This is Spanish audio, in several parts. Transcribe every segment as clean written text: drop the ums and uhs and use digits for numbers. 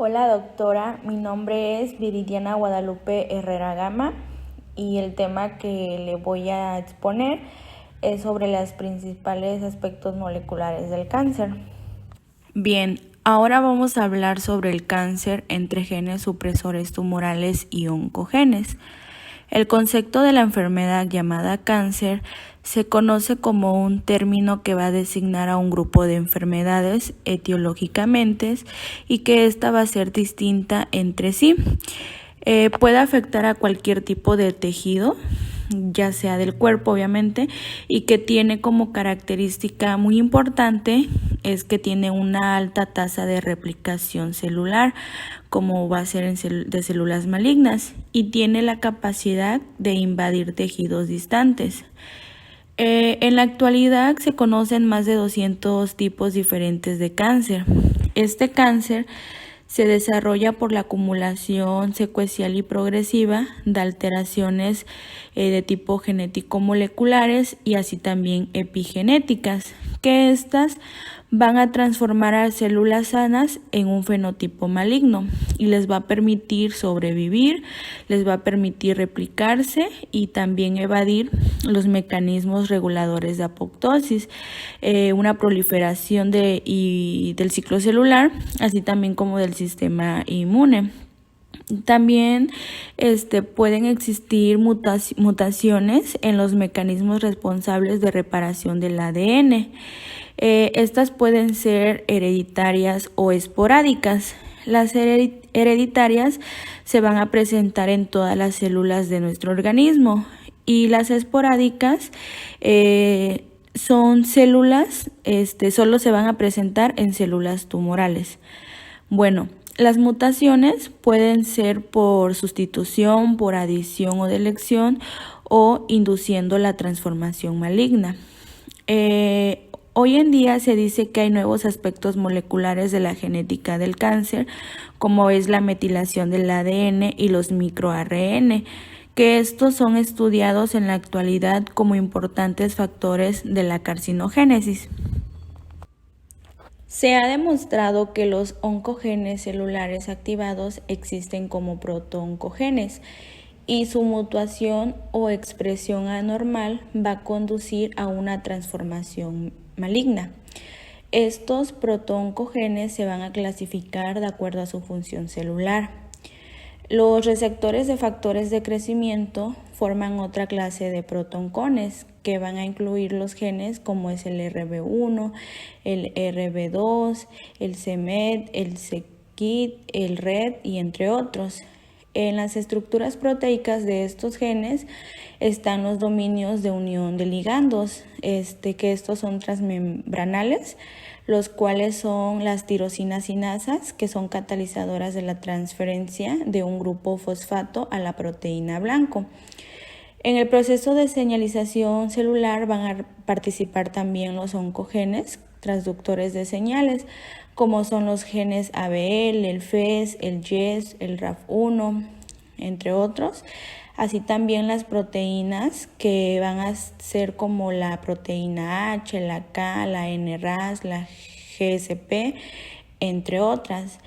Hola doctora, mi nombre es Viridiana Guadalupe Herrera Gama y el tema que le voy a exponer es sobre los principales aspectos moleculares del cáncer. Bien, ahora vamos a hablar sobre el cáncer entre genes supresores tumorales y oncogenes. El concepto de la enfermedad llamada cáncer se conoce como un término que va a designar a un grupo de enfermedades etiológicamente y que ésta va a ser distinta entre sí. Puede afectar a cualquier tipo de tejido, ya sea del cuerpo obviamente, y que tiene como característica muy importante es que tiene una alta tasa de replicación celular, como va a ser de células malignas, y tiene la capacidad de invadir tejidos distantes. En la actualidad se conocen más de 200 tipos diferentes de cáncer. Este cáncer se desarrolla por la acumulación secuencial y progresiva de alteraciones de tipo genético moleculares y así también epigenéticas, que estas van a transformar a células sanas en un fenotipo maligno y les va a permitir sobrevivir, les va a permitir replicarse y también evadir los mecanismos reguladores de apoptosis, una proliferación del ciclo celular, así también como del sistema inmune. También pueden existir mutaciones en los mecanismos responsables de reparación del ADN. Estas pueden ser hereditarias o esporádicas. Las hereditarias se van a presentar en todas las células de nuestro organismo y las esporádicas son células, solo se van a presentar en células tumorales. Bueno, las mutaciones pueden ser por sustitución, por adición o deleción o induciendo la transformación maligna. Hoy en día se dice que hay nuevos aspectos moleculares de la genética del cáncer, como es la metilación del ADN y los microARN, que estos son estudiados en la actualidad como importantes factores de la carcinogénesis. Se ha demostrado que los oncogenes celulares activados existen como protooncogenes y su mutación o expresión anormal va a conducir a una transformación maligna. Estos protooncogenes se van a clasificar de acuerdo a su función celular. Los receptores de factores de crecimiento forman otra clase de protooncones que van a incluir los genes como es el RB1, el RB2, el c-MET, el c-KIT, el RET y entre otros. En las estructuras proteicas de estos genes están los dominios de unión de ligandos, que estos son transmembranales, los cuales son las tirosinacinasas, que son catalizadoras de la transferencia de un grupo fosfato a la proteína blanco. En el proceso de señalización celular van a participar también los oncogenes, transductores de señales, como son los genes ABL, el FES, el YES, el RAF1, entre otros. Así también las proteínas que van a ser como la proteína H, la K, la NRAS, la GSP, entre otras.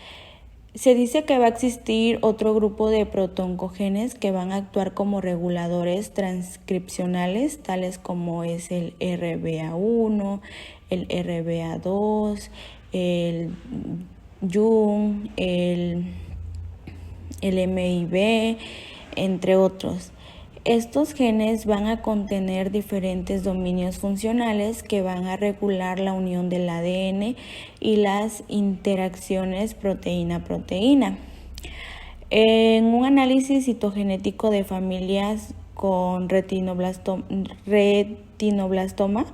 Se dice que va a existir otro grupo de protooncogenes que van a actuar como reguladores transcripcionales, tales como es el RBA1, el RBA2, el YUN, el MIB, entre otros. Estos genes van a contener diferentes dominios funcionales que van a regular la unión del ADN y las interacciones proteína-proteína. En un análisis citogenético de familias con retinoblastoma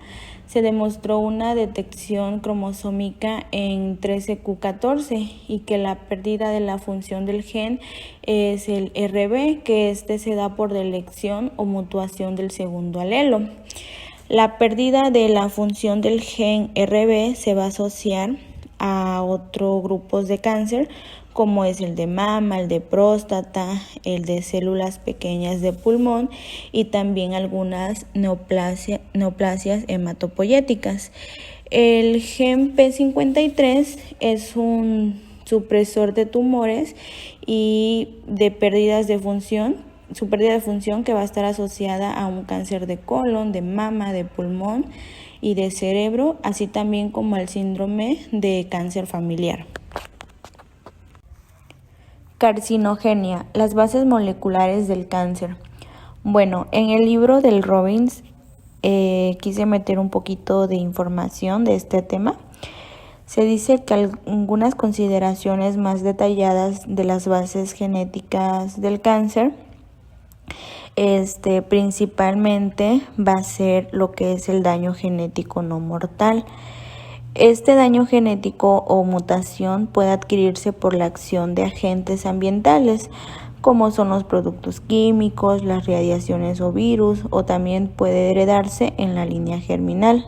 se demostró una detección cromosómica en 13q14 y que la pérdida de la función del gen es el RB, que se da por delección o mutuación del segundo alelo. La pérdida de la función del gen RB se va a asociar a otros grupos de cáncer, como es el de mama, el de próstata, el de células pequeñas de pulmón y también algunas neoplasias hematopoyéticas. El gen P53 es un supresor de tumores y de pérdidas de función, su pérdida de función que va a estar asociada a un cáncer de colon, de mama, de pulmón y de cerebro, así también como al síndrome de cáncer familiar. Carcinogenia, las bases moleculares del cáncer. Bueno, en el libro del Robbins quise meter un poquito de información de este tema. Se dice que algunas consideraciones más detalladas de las bases genéticas del cáncer, principalmente va a ser lo que es el daño genético no mortal. Este daño genético o mutación puede adquirirse por la acción de agentes ambientales, como son los productos químicos, las radiaciones o virus, o también puede heredarse en la línea germinal.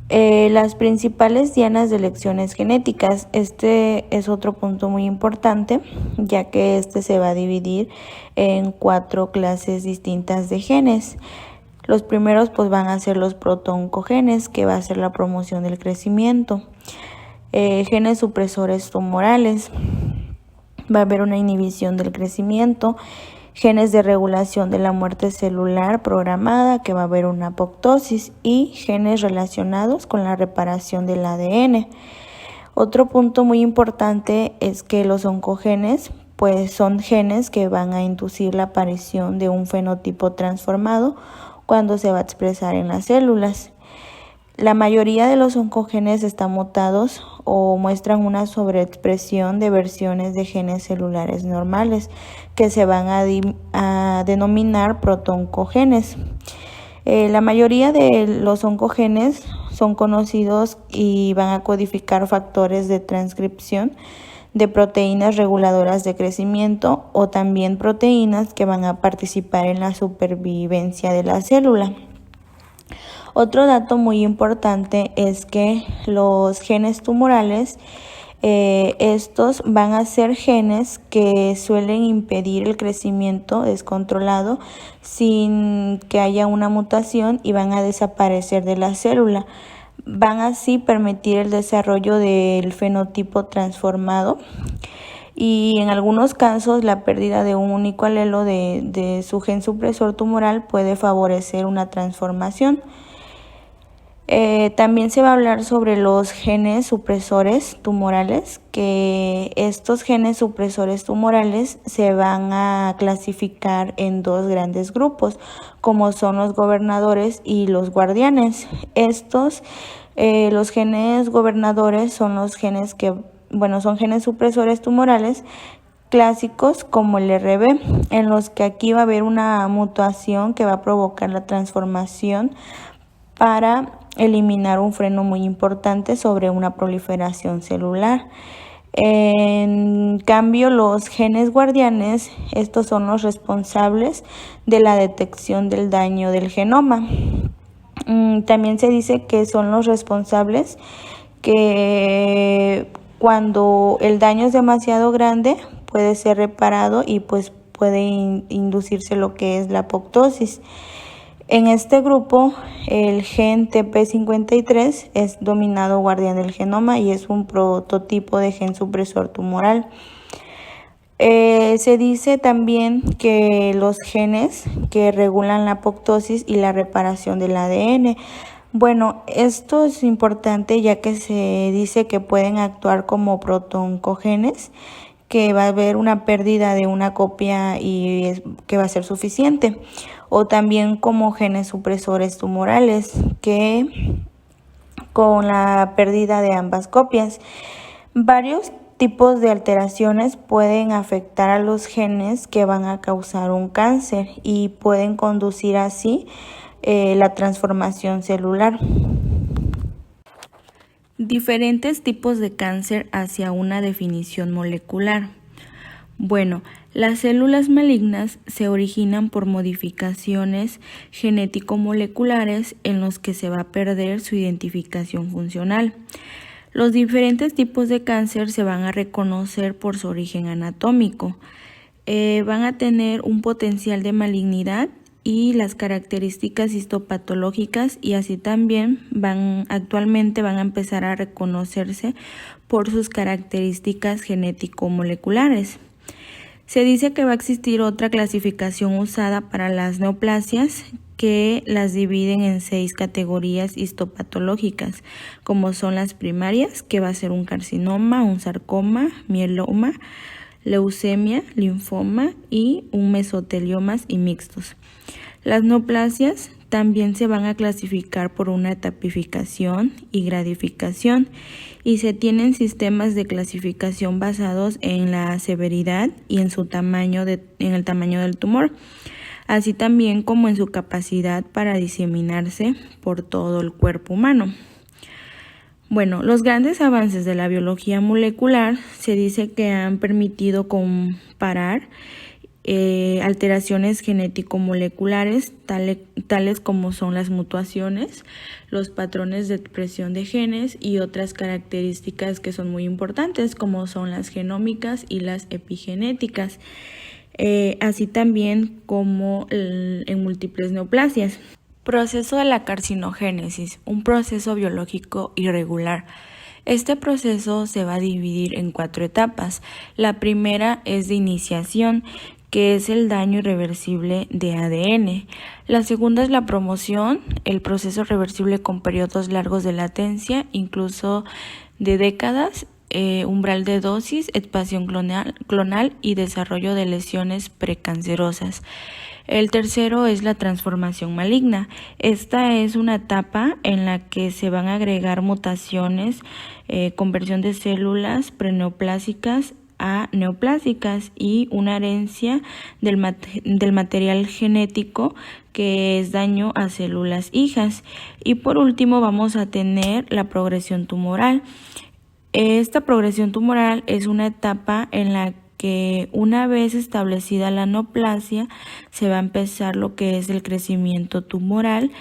Las principales dianas de lecciones genéticas, este es otro punto muy importante, ya que se va a dividir en 4 clases distintas de genes. Los primeros pues van a ser los protooncogenes, que va a ser la promoción del crecimiento. Genes supresores tumorales, va a haber una inhibición del crecimiento. Genes de regulación de la muerte celular programada, que va a haber una apoptosis, y genes relacionados con la reparación del ADN. Otro punto muy importante es que los oncogenes pues son genes que van a inducir la aparición de un fenotipo transformado cuando se va a expresar en las células. La mayoría de los oncogenes están mutados o muestran una sobreexpresión de versiones de genes celulares normales que se van a denominar protooncogenes. La mayoría de los oncogenes son conocidos y van a codificar factores de transcripción de proteínas reguladoras de crecimiento o también proteínas que van a participar en la supervivencia de la célula. Otro dato muy importante es que los genes tumorales, estos van a ser genes que suelen impedir el crecimiento descontrolado sin que haya una mutación y van a desaparecer de la célula. Van así permitir el desarrollo del fenotipo transformado y en algunos casos la pérdida de un único alelo de su gen supresor tumoral puede favorecer una transformación. También se va a hablar sobre los genes supresores tumorales, que estos genes supresores tumorales se van a clasificar en 2 grandes grupos, como son los gobernadores y los guardianes. Los genes gobernadores son los genes son genes supresores tumorales clásicos como el RB, en los que aquí va a haber una mutación que va a provocar la transformación para eliminar un freno muy importante sobre una proliferación celular. En cambio, los genes guardianes, estos son los responsables de la detección del daño del genoma. También se dice que son los responsables que cuando el daño es demasiado grande puede ser reparado y pues puede inducirse lo que es la apoptosis. En este grupo, el gen TP53 es dominado guardián del genoma y es un prototipo de gen supresor tumoral. Se dice también que los genes que regulan la apoptosis y la reparación del ADN. Bueno, esto es importante ya que se dice que pueden actuar como protooncogenes, que va a haber una pérdida de una copia y que va a ser suficiente, o también como genes supresores tumorales, que con la pérdida de ambas copias. Varios tipos de alteraciones pueden afectar a los genes que van a causar un cáncer y pueden conducir así la transformación celular. Diferentes tipos de cáncer hacia una definición molecular. Bueno, las células malignas se originan por modificaciones genético-moleculares en los que se va a perder su identificación funcional. Los diferentes tipos de cáncer se van a reconocer por su origen anatómico. Van a tener un potencial de malignidad y las características histopatológicas, y así también actualmente van a empezar a reconocerse por sus características genético-moleculares. Se dice que va a existir otra clasificación usada para las neoplasias que las dividen en 6 categorías histopatológicas, como son las primarias, que va a ser un carcinoma, un sarcoma, mieloma, leucemia, linfoma y un mesoteliomas y mixtos. Las neoplasias también se van a clasificar por una etapificación y gradificación, y se tienen sistemas de clasificación basados en la severidad y en su tamaño en el tamaño del tumor, así también como en su capacidad para diseminarse por todo el cuerpo humano. Bueno, los grandes avances de la biología molecular se dice que han permitido comparar alteraciones genético-moleculares, tales como son las mutaciones, los patrones de expresión de genes y otras características que son muy importantes, como son las genómicas y las epigenéticas, así también como en múltiples neoplasias. Proceso de la carcinogénesis, un proceso biológico irregular. Este proceso se va a dividir en 4 etapas. La primera es de iniciación, que es el daño irreversible de ADN. La segunda es la promoción, el proceso reversible con periodos largos de latencia, incluso de décadas, umbral de dosis, expansión clonal y desarrollo de lesiones precancerosas. El tercero es la transformación maligna. Esta es una etapa en la que se van a agregar mutaciones, conversión de células preneoplásicas a neoplásicas y una herencia del material genético que es daño a células hijas. Y por último vamos a tener la progresión tumoral. Esta progresión tumoral es una etapa en la que una vez establecida la neoplasia se va a empezar lo que es el crecimiento tumoral,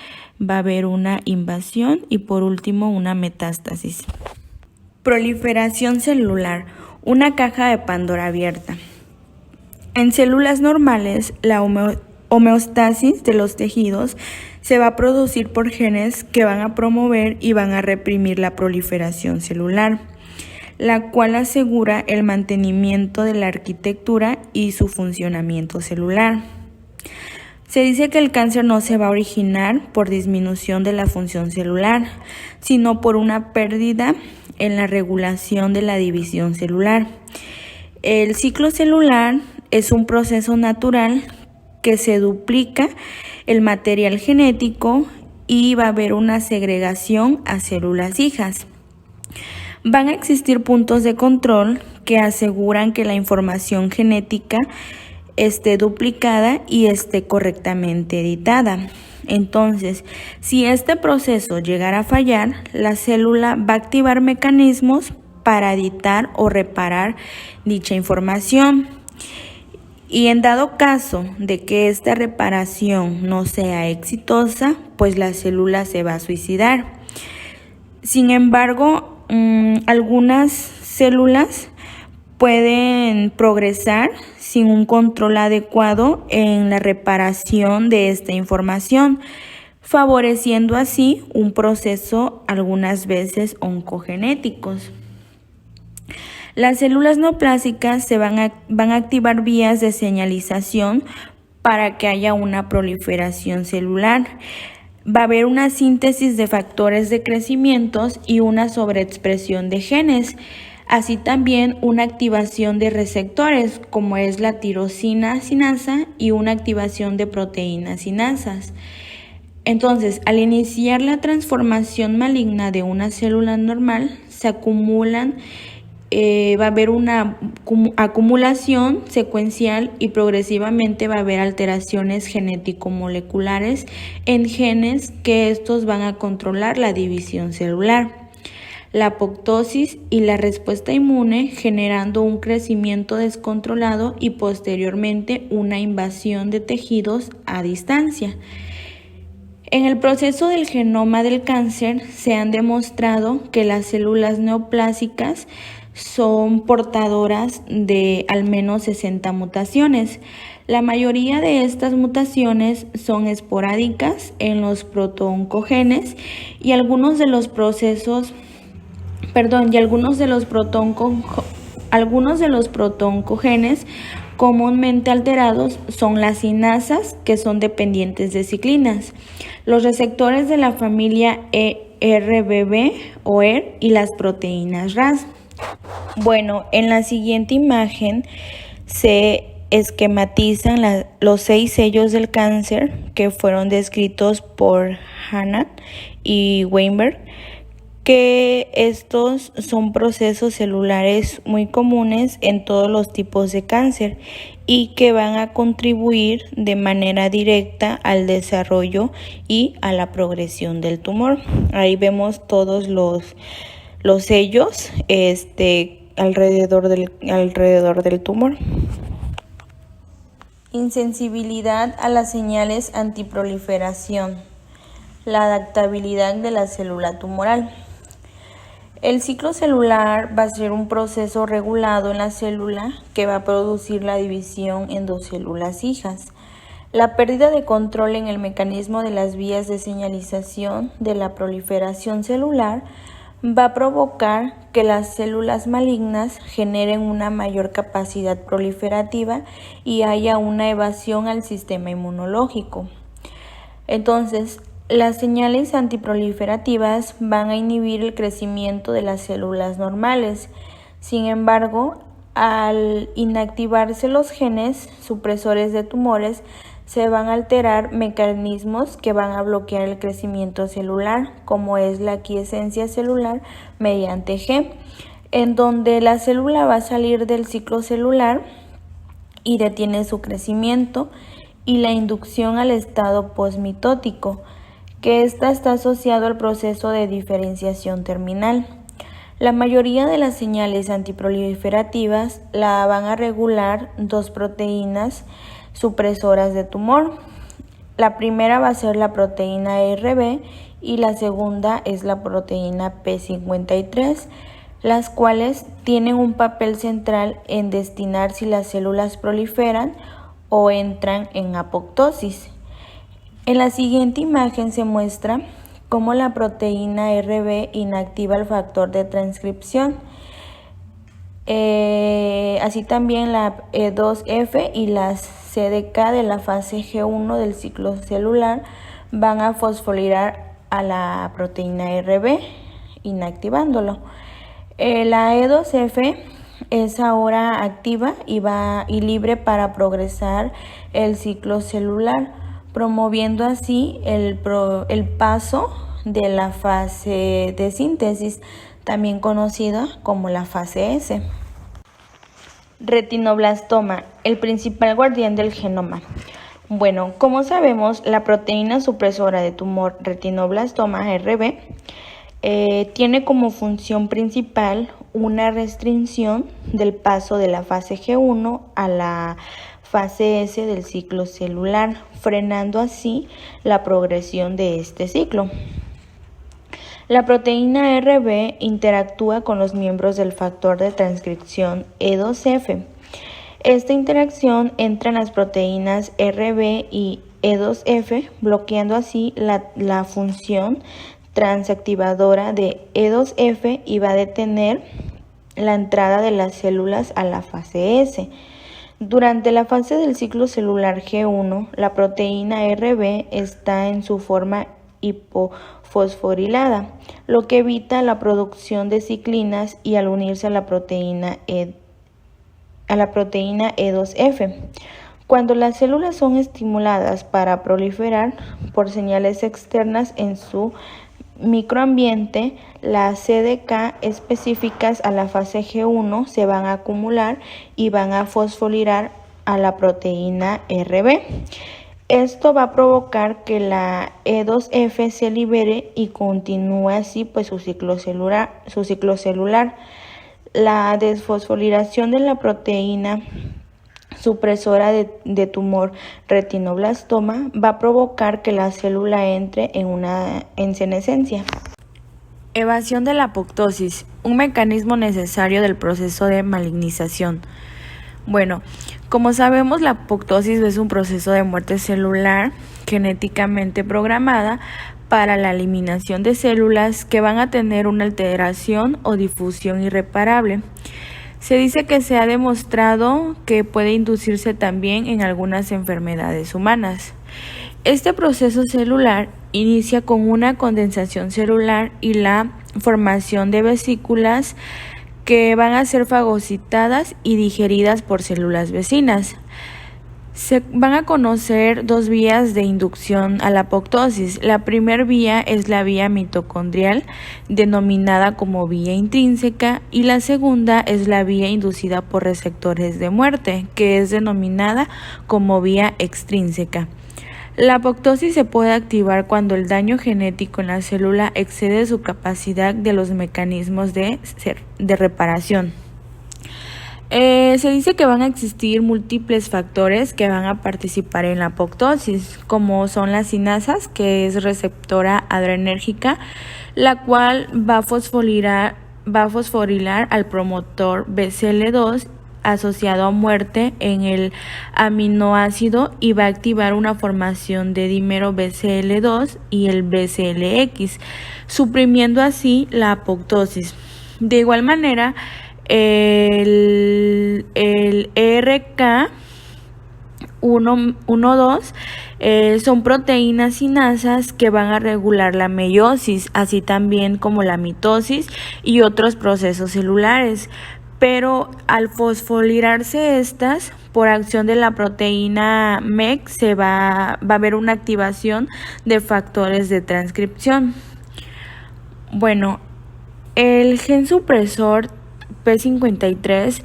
va a haber una invasión y por último una metástasis. Proliferación celular, una caja de Pandora abierta. En células normales, la homeostasis de los tejidos se va a producir por genes que van a promover y van a reprimir la proliferación celular, la cual asegura el mantenimiento de la arquitectura y su funcionamiento celular. Se dice que el cáncer no se va a originar por disminución de la función celular, sino por una pérdida en la regulación de la división celular. El ciclo celular es un proceso natural que se duplica el material genético y va a haber una segregación a células hijas. Van a existir puntos de control que aseguran que la información genética esté duplicada y esté correctamente editada. Entonces, si este proceso llegara a fallar, la célula va a activar mecanismos para editar o reparar dicha información. Y en dado caso de que esta reparación no sea exitosa, pues la célula se va a suicidar. Sin embargo, algunas células pueden progresar sin un control adecuado en la reparación de esta información, favoreciendo así un proceso algunas veces oncogenéticos. Las células neoplásicas van a activar vías de señalización para que haya una proliferación celular. Va a haber una síntesis de factores de crecimiento y una sobreexpresión de genes, así también una activación de receptores como es la tirosina sinasa y una activación de proteínas sinasas. Entonces, al iniciar la transformación maligna de una célula normal, se acumulan va a haber una acumulación secuencial y progresivamente va a haber alteraciones genético-moleculares en genes que estos van a controlar la división celular, la apoptosis y la respuesta inmune, generando un crecimiento descontrolado y posteriormente una invasión de tejidos a distancia. En el proceso del genoma del cáncer se han demostrado que las células neoplásicas son portadoras de al menos 60 mutaciones. La mayoría de estas mutaciones son esporádicas en los protooncogenes y algunos de los protooncogenes comúnmente alterados son las cinasas, que son dependientes de ciclinas, los receptores de la familia ERBB o ER y las proteínas RAS. Bueno, en la siguiente imagen se esquematizan los 6 sellos del cáncer que fueron descritos por Hanna y Weinberg, que estos son procesos celulares muy comunes en todos los tipos de cáncer y que van a contribuir de manera directa al desarrollo y a la progresión del tumor. Ahí vemos todos los sellos alrededor del tumor. Insensibilidad a las señales antiproliferación. La adaptabilidad de la célula tumoral. El ciclo celular va a ser un proceso regulado en la célula que va a producir la división en 2 células hijas. La pérdida de control en el mecanismo de las vías de señalización de la proliferación celular va a provocar que las células malignas generen una mayor capacidad proliferativa y haya una evasión al sistema inmunológico. Entonces, las señales antiproliferativas van a inhibir el crecimiento de las células normales. Sin embargo, al inactivarse los genes supresores de tumores, se van a alterar mecanismos que van a bloquear el crecimiento celular, como es la quiescencia celular mediante G, en donde la célula va a salir del ciclo celular y detiene su crecimiento, y la inducción al estado posmitótico, que está asociado al proceso de diferenciación terminal. La mayoría de las señales antiproliferativas la van a regular 2 proteínas supresoras de tumor. La primera va a ser la proteína ERB y la segunda es la proteína P53, las cuales tienen un papel central en destinar si las células proliferan o entran en apoptosis. En la siguiente imagen se muestra cómo la proteína RB inactiva el factor de transcripción. Así también la E2F y las CDK de la fase G1 del ciclo celular van a fosforilar a la proteína RB, inactivándolo. La E2F es ahora activa y libre para progresar el ciclo celular, promoviendo así el paso de la fase de síntesis, también conocida como la fase S. Retinoblastoma, el principal guardián del genoma. Bueno, como sabemos, la proteína supresora de tumor retinoblastoma RB tiene como función principal una restricción del paso de la fase G1 a la fase S del ciclo celular, frenando así la progresión de este ciclo. La proteína RB interactúa con los miembros del factor de transcripción E2F. Esta interacción entre las proteínas RB y E2F, bloqueando así la función transactivadora de E2F y va a detener la entrada de las células a la fase S. Durante la fase del ciclo celular G1, la proteína RB está en su forma hipofosforilada, lo que evita la producción de ciclinas y al unirse a la proteína E2F. Cuando las células son estimuladas para proliferar por señales externas en su microambiente, las CDK específicas a la fase G1 se van a acumular y van a fosforilar a la proteína RB. Esto va a provocar que la E2F se libere y continúe así su ciclo celular. La desfosforilación de la proteína supresora de tumor retinoblastoma va a provocar que la célula entre en una senescencia. Evasión de la apoptosis, un mecanismo necesario del proceso de malignización. Bueno, como sabemos, la apoptosis es un proceso de muerte celular genéticamente programada para la eliminación de células que van a tener una alteración o difusión irreparable. Se dice que se ha demostrado que puede inducirse también en algunas enfermedades humanas. Este proceso celular inicia con una condensación celular y la formación de vesículas que van a ser fagocitadas y digeridas por células vecinas. Se van a conocer dos vías de inducción a la apoptosis. La primera vía es la vía mitocondrial, denominada como vía intrínseca, y la segunda es la vía inducida por receptores de muerte, que es denominada como vía extrínseca. La apoptosis se puede activar cuando el daño genético en la célula excede su capacidad de los mecanismos de reparación. Se dice que van a existir múltiples factores que van a participar en la apoptosis, como son las cinasas, que es receptora adrenérgica, la cual va a fosforilar al promotor BCL2 asociado a muerte en el aminoácido y va a activar una formación de dímero BCL2 y el BCLX, suprimiendo así la apoptosis. De igual manera, el ERK1-2 son proteínas cinasas que van a regular la meiosis, así también como la mitosis y otros procesos celulares. Pero al fosforilarse estas, por acción de la proteína MEC, va a haber una activación de factores de transcripción. Bueno, el gen supresor P53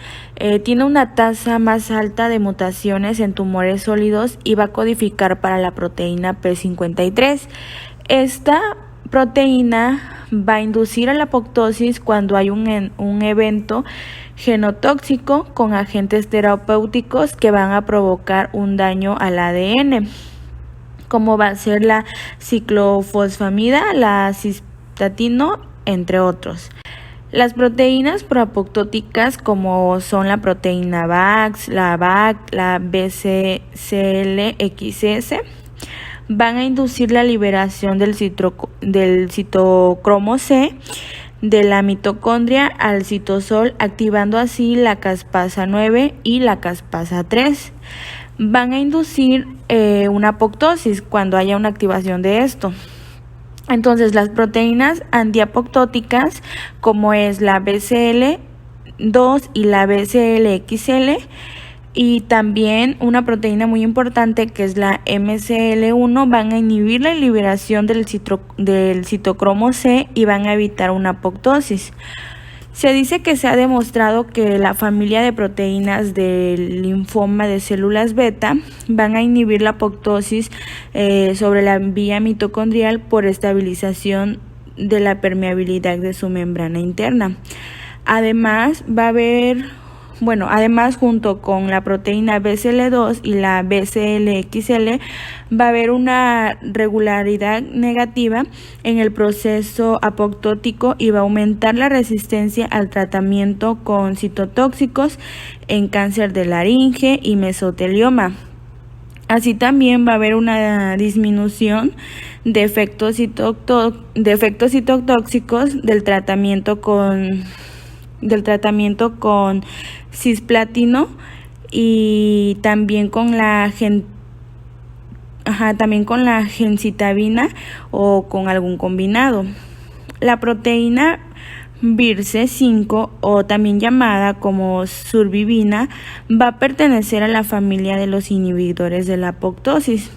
tiene una tasa más alta de mutaciones en tumores sólidos y va a codificar para la proteína P53. Esta proteína va a inducir a la apoptosis cuando hay un evento genotóxico con agentes terapéuticos que van a provocar un daño al ADN, como va a ser la ciclofosfamida, la cistatino, entre otros. Las proteínas proapoptóticas, como son la proteína VAX, la BAC, la BCCLXS, van a inducir la liberación del citocromo C de la mitocondria al citosol, activando así la caspasa 9 y la caspasa 3. Van a inducir una apoptosis cuando haya una activación de esto. Entonces, las proteínas antiapoptóticas, como es la BCL2 y la BCLXL, y también una proteína muy importante que es la MCL1, van a inhibir la liberación del citocromo C y van a evitar una apoptosis. Se dice que se ha demostrado que la familia de proteínas del linfoma de células beta van a inhibir la apoptosis sobre la vía mitocondrial por estabilización de la permeabilidad de su membrana interna. Además, junto con la proteína BCL2 y la BCLXL, va a haber una regularidad negativa en el proceso apoptótico y va a aumentar la resistencia al tratamiento con citotóxicos en cáncer de laringe y mesotelioma. Así también va a haber una disminución de efectos citotóxicos del tratamiento con cisplatino y también con la gencitabina o con algún combinado. La proteína BIRC5, o también llamada como surbivina, va a pertenecer a la familia de los inhibidores de la apoptosis,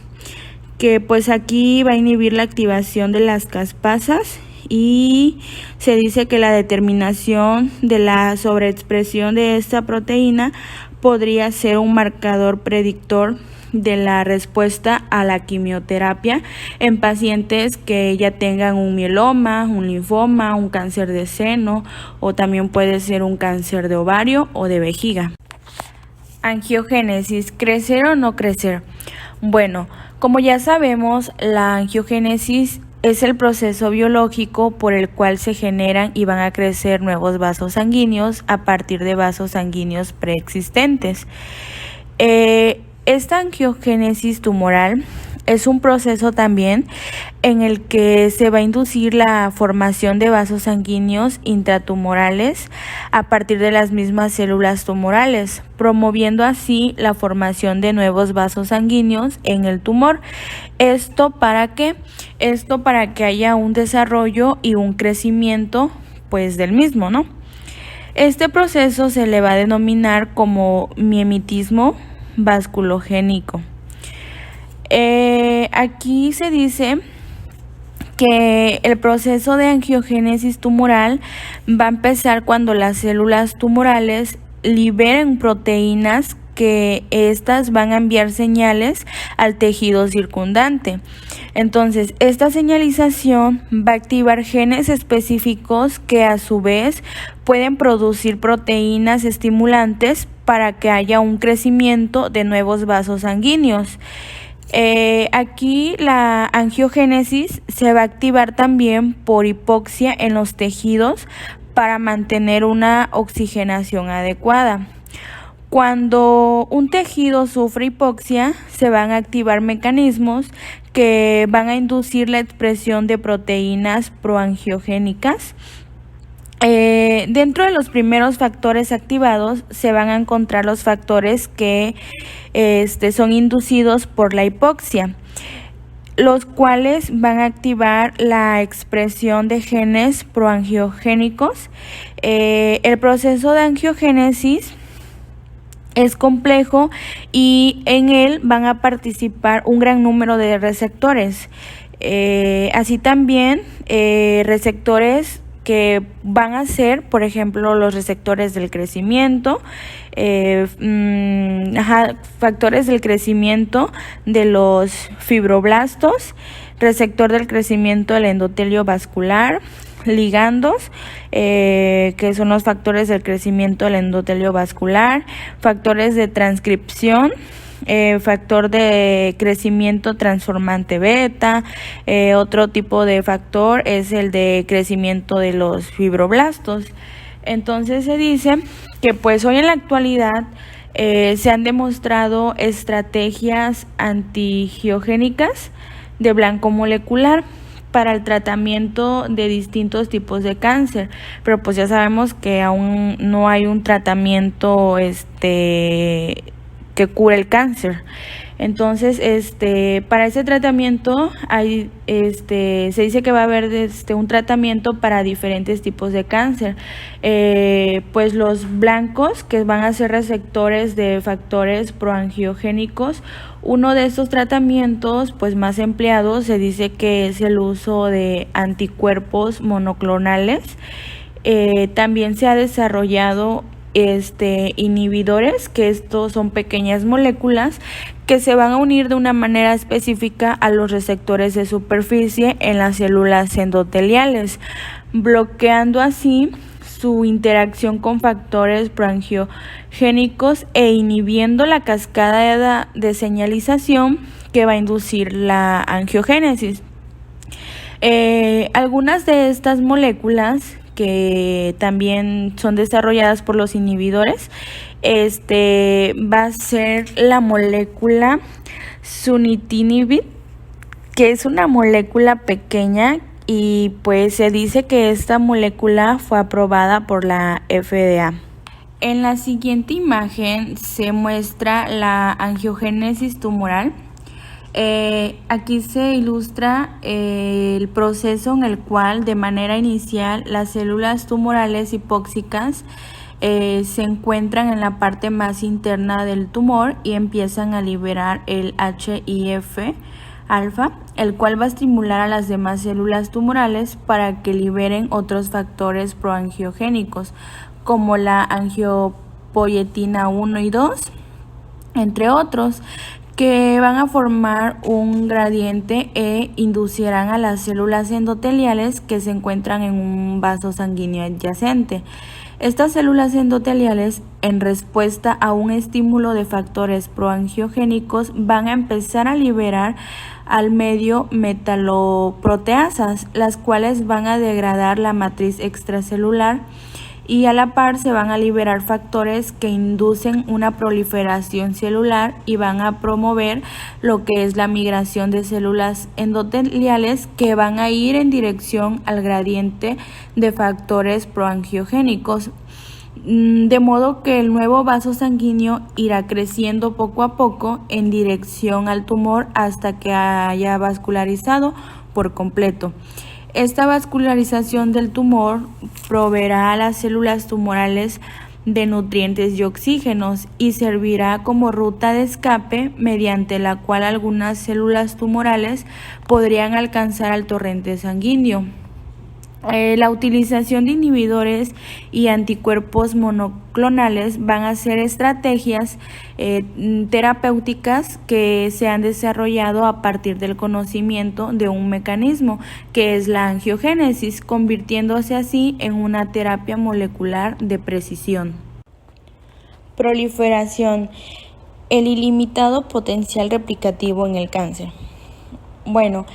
que pues aquí va a inhibir la activación de las caspasas, y se dice que la determinación de la sobreexpresión de esta proteína podría ser un marcador predictor de la respuesta a la quimioterapia en pacientes que ya tengan un mieloma, un linfoma, un cáncer de seno, o también puede ser un cáncer de ovario o de vejiga. Angiogénesis, ¿crecer o no crecer? Bueno, como ya sabemos, la angiogénesis es el proceso biológico por el cual se generan y van a crecer nuevos vasos sanguíneos a partir de vasos sanguíneos preexistentes. Esta angiogénesis tumoral es un proceso también en el que se va a inducir la formación de vasos sanguíneos intratumorales a partir de las mismas células tumorales, promoviendo así la formación de nuevos vasos sanguíneos en el tumor. ¿Esto para qué? Esto para que haya un desarrollo y un crecimiento pues del mismo, ¿no? Este proceso se le va a denominar como mimetismo vasculogénico. Aquí se dice que el proceso de angiogénesis tumoral va a empezar cuando las células tumorales liberen proteínas que estas van a enviar señales al tejido circundante. Entonces, esta señalización va a activar genes específicos que a su vez pueden producir proteínas estimulantes para que haya un crecimiento de nuevos vasos sanguíneos. Aquí la angiogénesis se va a activar también por hipoxia en los tejidos para mantener una oxigenación adecuada. Cuando un tejido sufre hipoxia, se van a activar mecanismos que van a inducir la expresión de proteínas proangiogénicas. Dentro de los primeros factores activados se van a encontrar los factores que son inducidos por la hipoxia, los cuales van a activar la expresión de genes proangiogénicos. El proceso de angiogénesis es complejo y en él van a participar un gran número de receptores, así también receptores que van a ser, por ejemplo, los receptores del crecimiento, factores del crecimiento de los fibroblastos, receptor del crecimiento del endotelio vascular, ligandos, que son los factores del crecimiento del endotelio vascular, factores de transcripción, factor de crecimiento transformante beta, otro tipo de factor es el de crecimiento de los fibroblastos. Entonces se dice que pues hoy en la actualidad se han demostrado estrategias antigiogénicas de blanco molecular para el tratamiento de distintos tipos de cáncer, pero pues ya sabemos que aún no hay un tratamiento que cure el cáncer. Entonces, para ese tratamiento hay, se dice que va a haber un tratamiento para diferentes tipos de cáncer. Pues los blancos, que van a ser receptores de factores proangiogénicos, uno de estos tratamientos pues más empleados se dice que es el uso de anticuerpos monoclonales. También se ha desarrollado inhibidores, que estos son pequeñas moléculas que se van a unir de una manera específica a los receptores de superficie en las células endoteliales, bloqueando así su interacción con factores proangiogénicos e inhibiendo la cascada de señalización que va a inducir la angiogénesis. Algunas de estas moléculas que también son desarrolladas por los inhibidores, va a ser la molécula sunitinib, que es una molécula pequeña y pues se dice que esta molécula fue aprobada por la FDA. En la siguiente imagen se muestra la angiogénesis tumoral. Aquí se ilustra el proceso en el cual de manera inicial las células tumorales hipóxicas se encuentran en la parte más interna del tumor y empiezan a liberar el HIF-alfa, el cual va a estimular a las demás células tumorales para que liberen otros factores proangiogénicos como la angiopoietina 1 y 2, entre otros, que van a formar un gradiente e inducirán a las células endoteliales que se encuentran en un vaso sanguíneo adyacente. Estas células endoteliales en respuesta a un estímulo de factores proangiogénicos, van a empezar a liberar al medio metaloproteasas, las cuales van a degradar la matriz extracelular, y a la par se van a liberar factores que inducen una proliferación celular y van a promover lo que es la migración de células endoteliales, que van a ir en dirección al gradiente de factores proangiogénicos, de modo que el nuevo vaso sanguíneo irá creciendo poco a poco en dirección al tumor hasta que haya vascularizado por completo. Esta vascularización del tumor proveerá a las células tumorales de nutrientes y oxígenos y servirá como ruta de escape mediante la cual algunas células tumorales podrían alcanzar al torrente sanguíneo. La utilización de inhibidores y anticuerpos monoclonales van a ser estrategias terapéuticas que se han desarrollado a partir del conocimiento de un mecanismo que es la angiogénesis, convirtiéndose así en una terapia molecular de precisión. Proliferación: el ilimitado potencial replicativo en el cáncer. Bueno,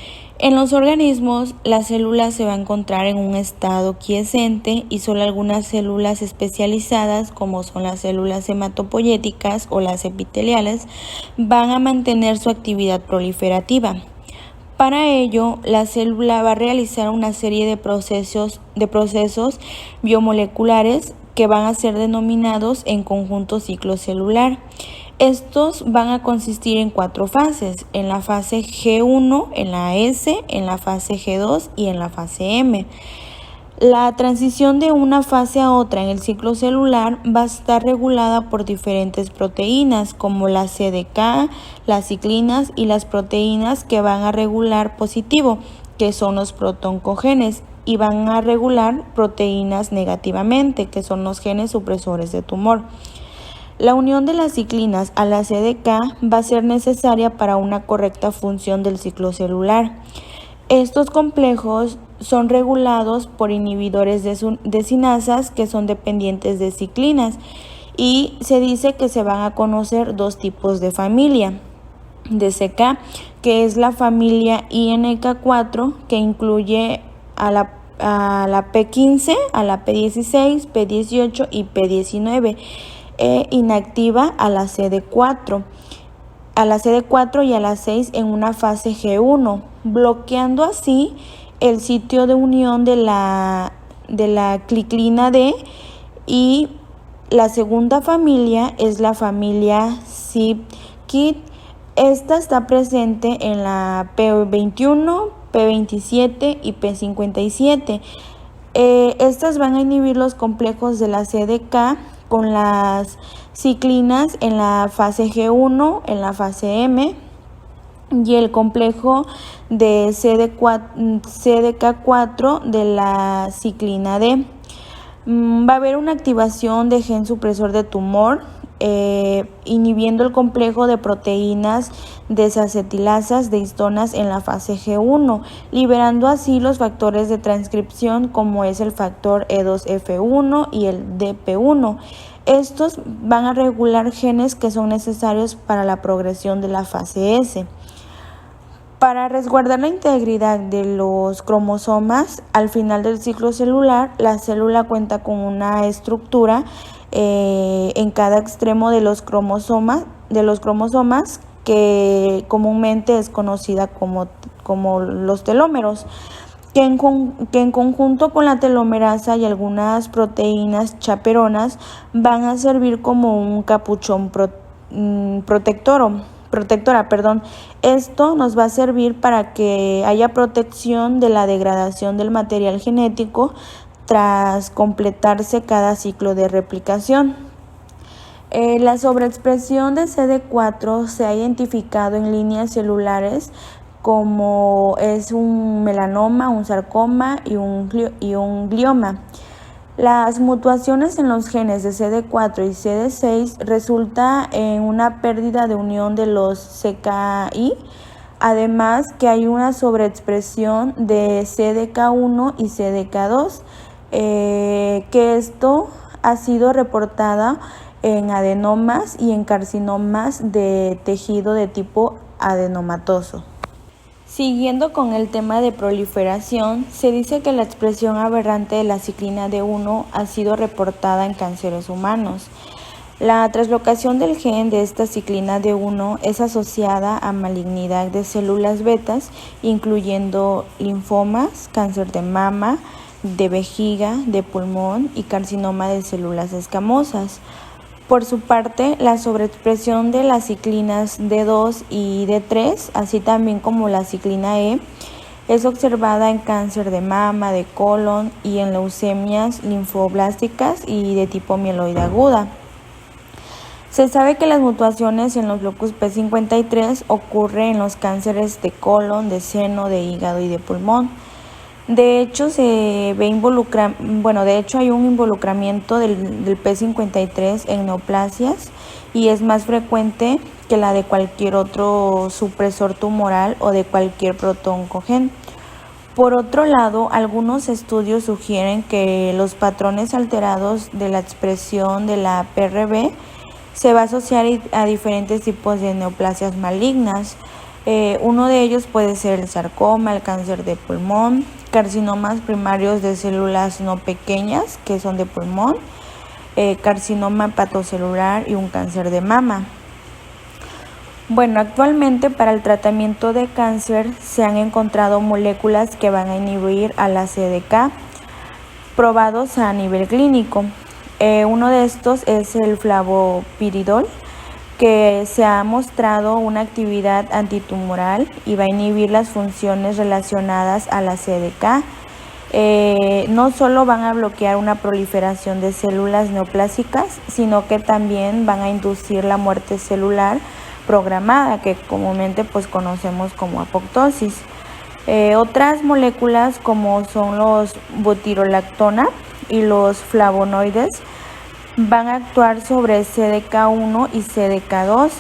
en los organismos, la célula se va a encontrar en un estado quiescente y solo algunas células especializadas, como son las células hematopoyéticas o las epiteliales, van a mantener su actividad proliferativa. Para ello, la célula va a realizar una serie de procesos biomoleculares que van a ser denominados en conjunto ciclo celular. Estos van a consistir en 4 fases: en la fase G1, en la S, en la fase G2 y en la fase M. La transición de una fase a otra en el ciclo celular va a estar regulada por diferentes proteínas como la CDK, las ciclinas y las proteínas que van a regular positivo, que son los protoncogenes, y van a regular proteínas negativamente, que son los genes supresores de tumor. La unión de las ciclinas a la CDK va a ser necesaria para una correcta función del ciclo celular. Estos complejos son regulados por inhibidores de cinasas que son dependientes de ciclinas, y se dice que se van a conocer 2 tipos de familia de CK, que es la familia INK4, que incluye a la P15, a la P16, P18 y P19, inactiva a la CD4 y a la 6 en una fase G1, bloqueando así el sitio de unión de la ciclina D. Y la segunda familia es la familia CYP-KIT. Esta está presente en la P21, P27 y P57. Estas van a inhibir los complejos de la CDK con las ciclinas en la fase G1, en la fase M, y el complejo de CDK4 de la ciclina D. Va a haber una activación de gen supresor de tumor, inhibiendo el complejo de proteínas desacetilasas de histonas en la fase G1, liberando así los factores de transcripción como es el factor E2F1 y el DP1. Estos van a regular genes que son necesarios para la progresión de la fase S. Para resguardar la integridad de los cromosomas, al final del ciclo celular, la célula cuenta con una estructura en cada extremo de los cromosomas, que comúnmente es conocida como los telómeros, que en conjunto con la telomerasa y algunas proteínas chaperonas van a servir como un capuchón protectora. Esto nos va a servir para que haya protección de la degradación del material genético tras completarse cada ciclo de replicación. La sobreexpresión de CD4 se ha identificado en líneas celulares como es un melanoma, un sarcoma y un glioma. Las mutaciones en los genes de CD4 y CD6 resulta en una pérdida de unión de los CKI, además que hay una sobreexpresión de CDK1 y CDK2, que esto ha sido reportada en adenomas y en carcinomas de tejido de tipo adenomatoso. Siguiendo con el tema de proliferación, se dice que la expresión aberrante de la ciclina D1 ha sido reportada en cánceres humanos. La translocación del gen de esta ciclina D1 es asociada a malignidad de células betas, incluyendo linfomas, cáncer de mama, de vejiga, de pulmón y carcinoma de células escamosas. Por su parte, la sobreexpresión de las ciclinas D2 y D3, así también como la ciclina E, es observada en cáncer de mama, de colon y en leucemias linfoblásticas y de tipo mieloide aguda. Se sabe que las mutaciones en los locus P53 ocurren en los cánceres de colon, de seno, de hígado y de pulmón. De hecho, hay un involucramiento del P53 en neoplasias y es más frecuente que la de cualquier otro supresor tumoral o de cualquier protooncogen. Por otro lado, algunos estudios sugieren que los patrones alterados de la expresión de la PRB se va a asociar a diferentes tipos de neoplasias malignas. Uno de ellos puede ser el sarcoma, el cáncer de pulmón, carcinomas primarios de células no pequeñas, que son de pulmón, carcinoma hepatocelular y un cáncer de mama. Bueno, actualmente para el tratamiento de cáncer se han encontrado moléculas que van a inhibir a la CDK, probados a nivel clínico. Uno de estos es el flavopiridol, que se ha mostrado una actividad antitumoral y va a inhibir las funciones relacionadas a la CDK. No solo van a bloquear una proliferación de células neoplásicas, sino que también van a inducir la muerte celular programada, que comúnmente conocemos como apoptosis. Otras moléculas como son los butirolactona y los flavonoides van a actuar sobre CDK1 y CDK2,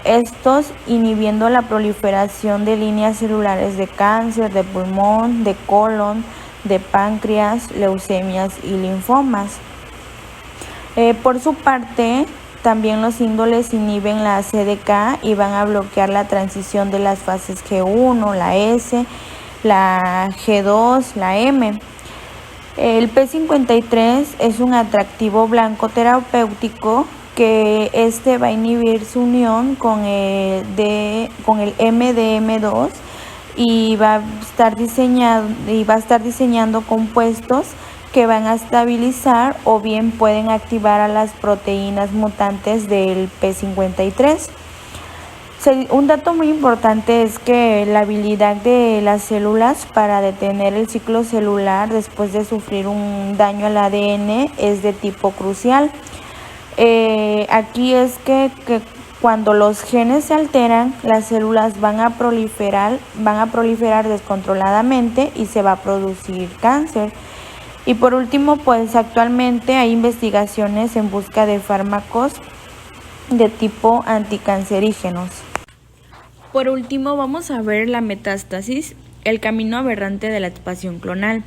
estos inhibiendo la proliferación de líneas celulares de cáncer, de pulmón, de colon, de páncreas, leucemias y linfomas. Por su parte, también los índoles inhiben la CDK y van a bloquear la transición de las fases G1, la S, la G2, la M. El P53 es un atractivo blanco terapéutico que va a inhibir su unión con el MDM2 y va a estar diseñando compuestos que van a estabilizar o bien pueden activar a las proteínas mutantes del P53. Un dato muy importante es que la habilidad de las células para detener el ciclo celular después de sufrir un daño al ADN es de tipo crucial. Aquí es que cuando los genes se alteran, las células van a proliferar descontroladamente y se va a producir cáncer. Y por último, actualmente hay investigaciones en busca de fármacos de tipo anticancerígenos. Por último, vamos a ver la metástasis, el camino aberrante de la expansión clonal.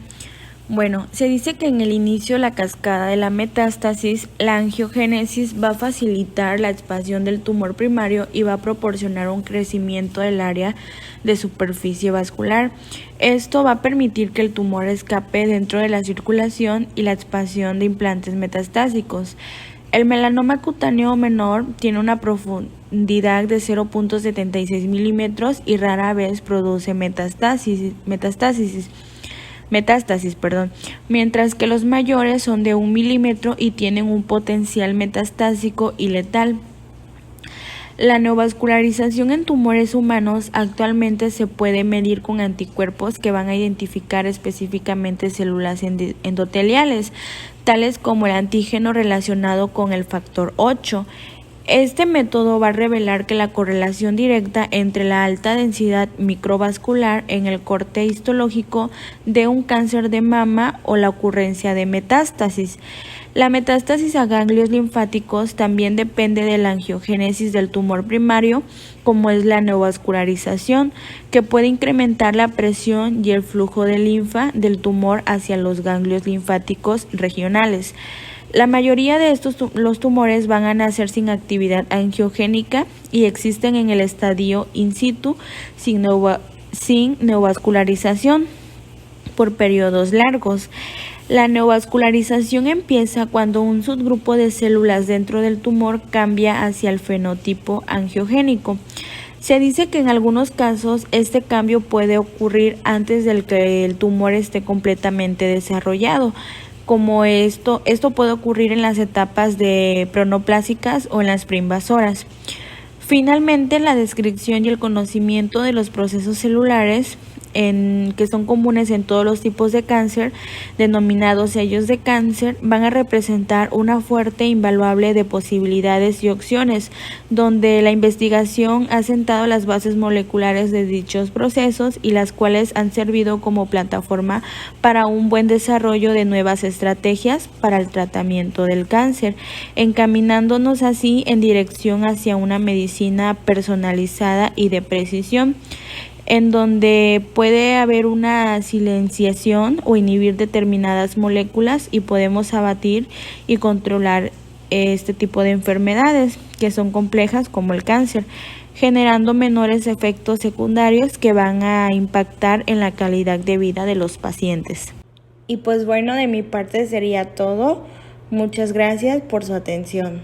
Bueno, se dice que en el inicio de la cascada de la metástasis, la angiogénesis va a facilitar la expansión del tumor primario y va a proporcionar un crecimiento del área de superficie vascular. Esto va a permitir que el tumor escape dentro de la circulación y la expansión de implantes metastásicos. El melanoma cutáneo menor tiene una profundidad de 0.76 milímetros y rara vez produce metástasis, mientras que los mayores son de 1 milímetro y tienen un potencial metastásico y letal. La neovascularización en tumores humanos actualmente se puede medir con anticuerpos que van a identificar específicamente células endoteliales, tales como el antígeno relacionado con el factor 8. Este método va a revelar que la correlación directa entre la alta densidad microvascular en el corte histológico de un cáncer de mama o la ocurrencia de metástasis. La metástasis a ganglios linfáticos también depende de la angiogénesis del tumor primario, como es la neovascularización, que puede incrementar la presión y el flujo de linfa del tumor hacia los ganglios linfáticos regionales. La mayoría de los tumores van a nacer sin actividad angiogénica y existen en el estadio in situ sin neovascularización por periodos largos. La neovascularización empieza cuando un subgrupo de células dentro del tumor cambia hacia el fenotipo angiogénico. Se dice que en algunos casos este cambio puede ocurrir antes de que el tumor esté completamente desarrollado, como esto puede ocurrir en las etapas de preonoplásicas o en las preinvasoras. Finalmente, la descripción y el conocimiento de los procesos celulares que son comunes en todos los tipos de cáncer, denominados sellos de cáncer, van a representar una fuerte e invaluable de posibilidades y opciones, donde la investigación ha sentado las bases moleculares de dichos procesos y las cuales han servido como plataforma para un buen desarrollo de nuevas estrategias para el tratamiento del cáncer, encaminándonos así en dirección hacia una medicina personalizada y de precisión, en donde puede haber una silenciación o inhibir determinadas moléculas y podemos abatir y controlar este tipo de enfermedades que son complejas como el cáncer, generando menores efectos secundarios que van a impactar en la calidad de vida de los pacientes. Y pues bueno, de mi parte sería todo. Muchas gracias por su atención.